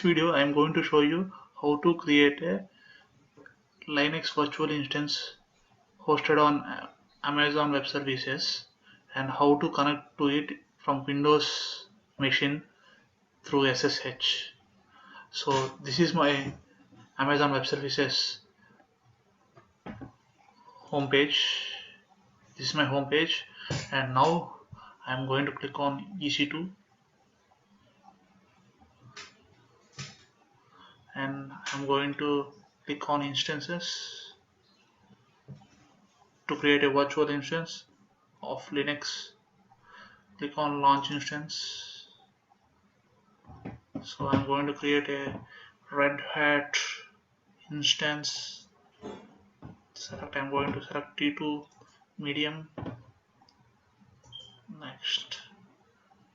video, I am going to show you how to create a Linux virtual instance hosted on Amazon Web Services and how to connect to it from Windows machine through SSH. So this is my Amazon Web Services homepage. This is my homepage, and now I am going to click on EC2, and I'm going to click on instances to create a virtual instance of Linux. Click on launch instance. So I'm going to create a Red Hat instance. I'm going to select T2 medium. Next,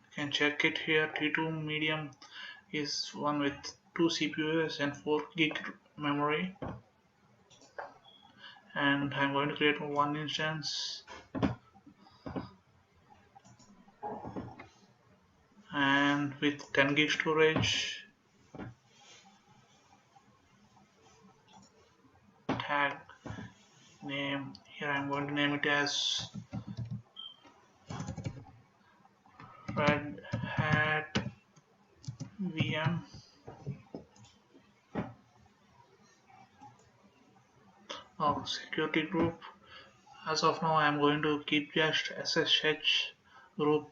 you can check it here. T2 medium is one with 2 CPUs and 4 gig memory, and I'm going to create one instance and with 10 gig storage. Tag name here, I'm going to name it as Red Hat VM. Security group, as of now I am going to keep just SSH group,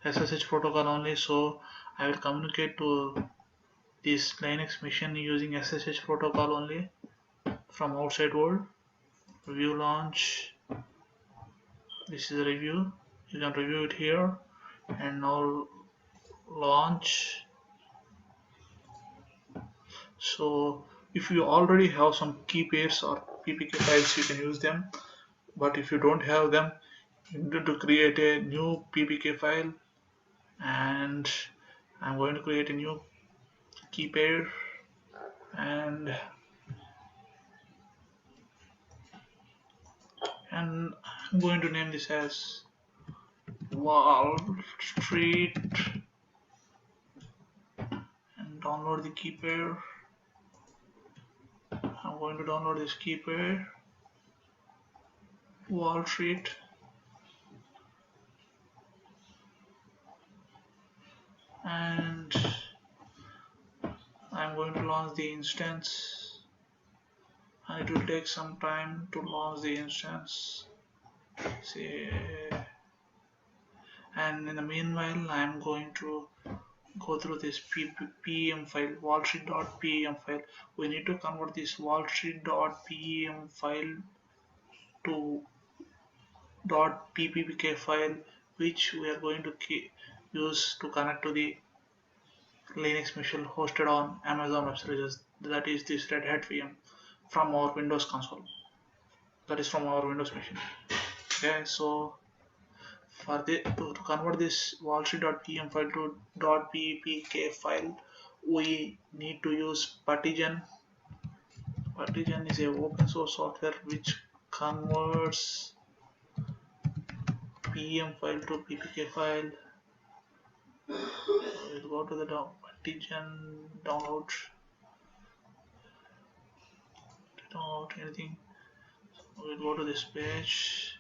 SSH protocol only, so I will communicate to this Linux machine using SSH protocol only from outside world. Review launch, this is a review, you can review it here, and now launch. So if you already have some key pairs or PPK files, you can use them, but if you don't have them, you need to create a new PPK file, and I'm going to create a new key pair, and I'm going to name this as Wall Street, and download the key pair. I'm going to download this key pair, Wall Street, and I'm going to launch the instance, and it will take some time to launch the instance. And in the meanwhile, I'm going to go through this pem file, wallstreet.pem file. We need to convert this wallstreet.pem file to .ppk file, which we are going to use to connect to the Linux machine hosted on Amazon Web Services. That is this Red Hat VM from our Windows console. That is from our Windows machine. Okay, so to convert this wallstreet.pem file to .ppk file, we need to use Partition. Partition is a open source software which converts pem file to ppk file. We'll go to the Partition download anything. We'll go to this page,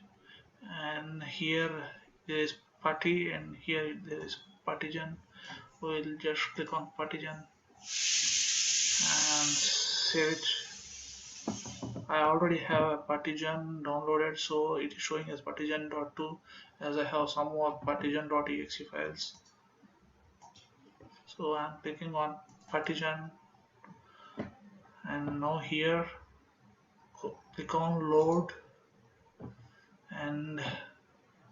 and here there is Party, and here there is Partition. We'll just click on Partition and save it. I already have a Partition downloaded, so it is showing as partition.2, as I have some more partition.exe files. So I'm clicking on Partition, and now here click on load, and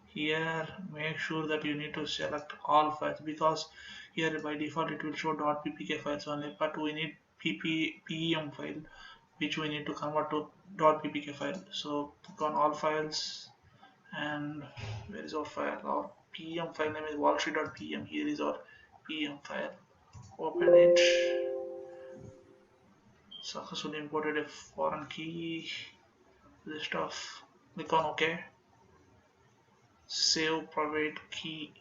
here make sure that you need to select all files, because here by default it will show .ppk files only, but we need pem file which we need to convert to .ppk file. So click on all files, and where is our file? Our pem file name is wallstreet.pem. Here is our pem file. Open it. Successfully imported a foreign key. This stuff. Click on OK. Save private key.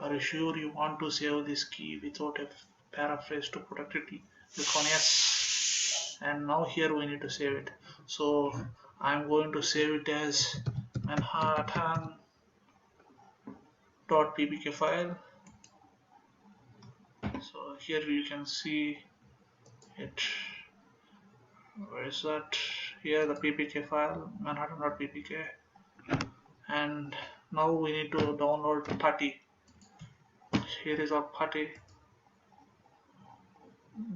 Are you sure you want to save this key without a paraphrase to protect it? Click on yes. And now here we need to save it. So I'm going to save it as manhattan.ppk file. So here you can see it. Where is that? Here the ppk file, manhattan.ppk. And now we need to download putty. Here is our putty.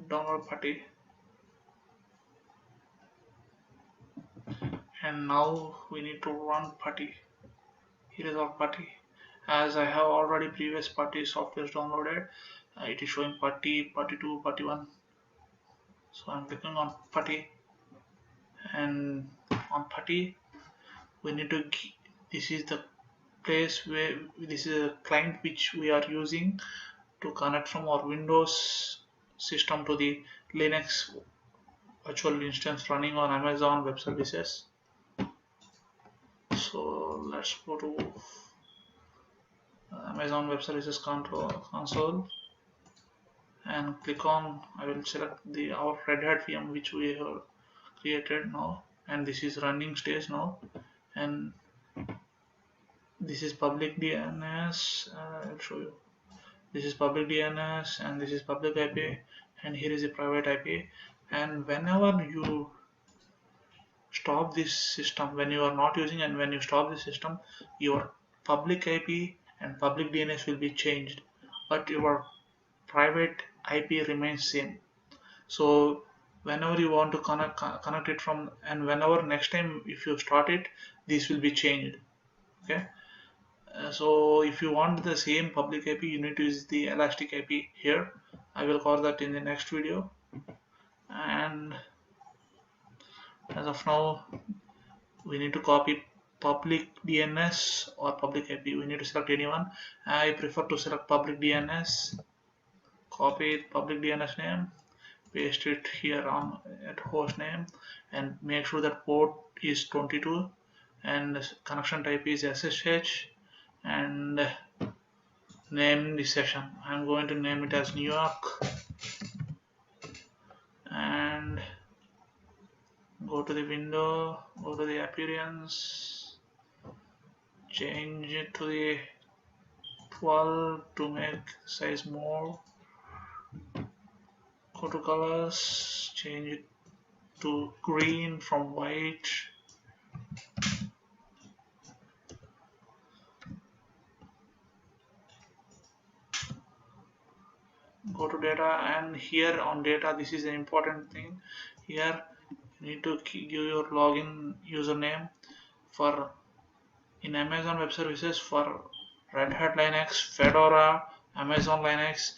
Download putty. And now we need to run putty. Here is our putty. As I have already previous putty software downloaded, it is showing putty, putty 2, putty 1. So I'm clicking on putty, and on putty we need to, this is the place where, this is a client which we are using to connect from our Windows system to the Linux virtual instance running on Amazon Web Services. So let's go to Amazon Web Services console and click on, I will select our Red Hat VM which we have created now, and this is running stage now, and this is public DNS. I'll show you. This is public DNS and this is public IP, and here is a private IP. And whenever you stop this system, when you are not using and when you stop the system, your public IP and public DNS will be changed, but your private IP remains same. So whenever you want to connect it from, and whenever next time if you start it, this will be changed. Okay. So if you want the same public IP, you need to use the elastic IP here. I will cover that in the next video. And as of now, we need to copy public DNS or public IP. We need to select anyone. I prefer to select public DNS. Copy public DNS name, paste it here on at host name, and make sure that port is 22 and connection type is SSH, and name the session. I'm going to name it as New York, and go to the window, go to the appearance, change it to the 12 to make size more. Go to colors, change it to green from white. Go to data, and here on data, this is an important thing. Here you need to give your login username for in Amazon Web Services. For Red Hat Linux, Fedora, Amazon Linux,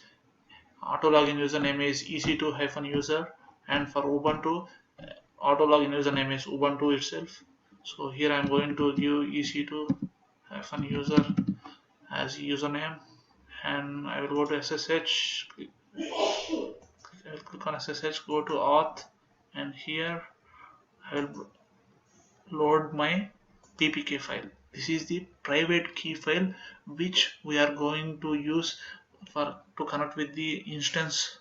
auto login username is EC2-user, and for Ubuntu, auto login username is Ubuntu itself. So here I am going to give EC2-user as username, and I will go to SSH. I will click on SSH, go to auth, and here I will load my ppk file. This is the private key file which we are going to use to connect with the instance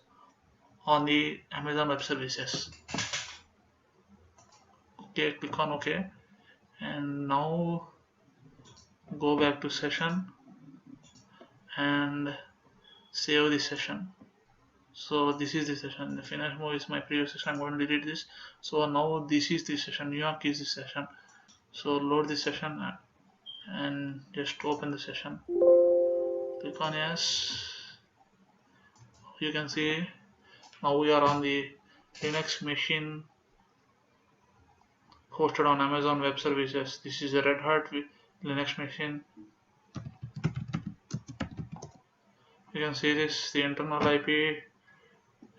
on the Amazon Web Services. Okay, click on OK, and now go back to session and save the session. So this is the session. The finish move is my previous session. I'm going to delete this. So now this is the session. New York is the session. So load the session and just open the session. Click on yes. You can see now we are on the Linux machine hosted on Amazon Web Services. This is a Red Hat Linux machine. You can see this, the internal IP,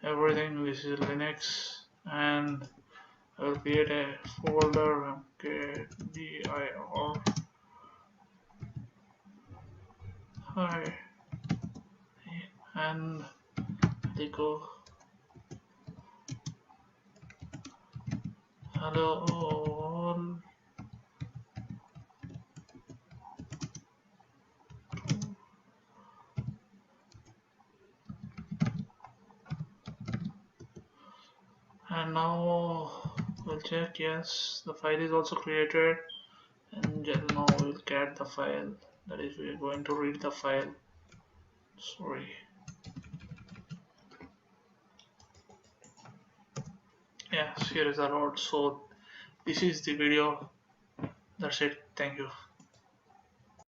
everything. This is Linux, and I will create a folder mkdir. Hi, and they go hello all. And now we'll check. Yes, the file is also created, and now we'll get the file. That is, we are going to read the file. Sorry. Yes, here is the road. So this is the video. That's it. Thank you.